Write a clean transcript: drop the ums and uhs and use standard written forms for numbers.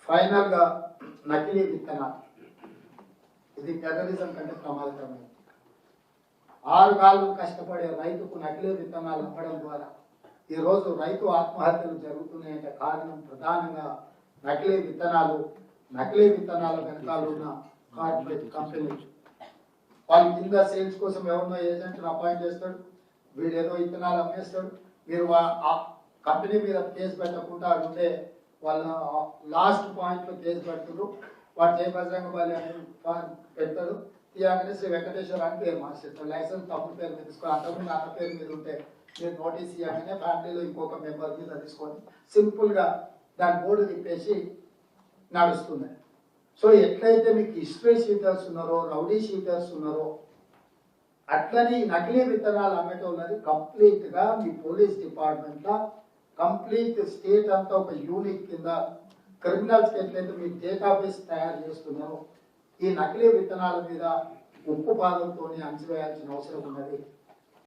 Final గా నకిలీ విత్తనాలు, ఇది టెర్రరిజం కంటే ప్రమాదకరమైనది. 6 కాళ్ళు కష్టపడే రైతుకు నకిలీ విత్తనాలు అమ్మడం ద్వారా ఈరోజు రైతు ఆత్మహత్యలు జరుగుతున్నాయంటే కారణం ప్రధానంగా నకిలీ విత్తనాలు. నకిలీ విత్తనాల వెనకాల ఉన్న కార్పొరేట్ కంపెనీలు. వాళ్ళు కింద సేల్స్ కోసం ఎవరినో ఏజెంట్ని అపాయింట్ చేస్తాడు, వీడు ఏదో విత్తనాలు అమ్మేస్తాడు. మీరు ఆ కంపెనీ మీద కేసు పెట్టకుండా ఉండే వాళ్ళ లాస్ట్ పాయింట్లో కేసు పెడుతున్నారు. వాడు జయ బజరంగ బలి అని పెడతాడు, తీయగానే శ్రీ వెంకటేశ్వర అని పేరు మార్చేస్తాడు. లైసెన్స్ తప్పుడు పేరు మీద తీసుకొని అంతకుముందు అన్న పేరు మీద ఉంటే మీరు నోటీస్ ఇవ్వగానే ఫ్యామిలీలో ఇంకొక మెంబర్ మీద తీసుకొని సింపుల్గా దాని బోర్డు తిప్పేసి నడుస్తుంది. సో ఎట్లయితే మీకు హిస్టరీ షీటర్స్ ఉన్నారో, రౌడీ షీటర్స్ ఉన్నారో, అట్లని నకిలీ విత్తనాలు అమ్మేటోళ్ళది కంప్లీట్గా మీ పోలీస్ డిపార్ట్మెంట్లో కంప్లీట్ స్టేట్ అంతా ఒక యూనిట్ కింద క్రిమినల్స్కి ఎట్లయితే మీరు డేటాబేస్ తయారు చేస్తున్నారో ఈ నకిలీ విత్తనాల మీద ఉప్పు పాదంతో అణచివేయాల్సిన అవసరం ఉన్నది.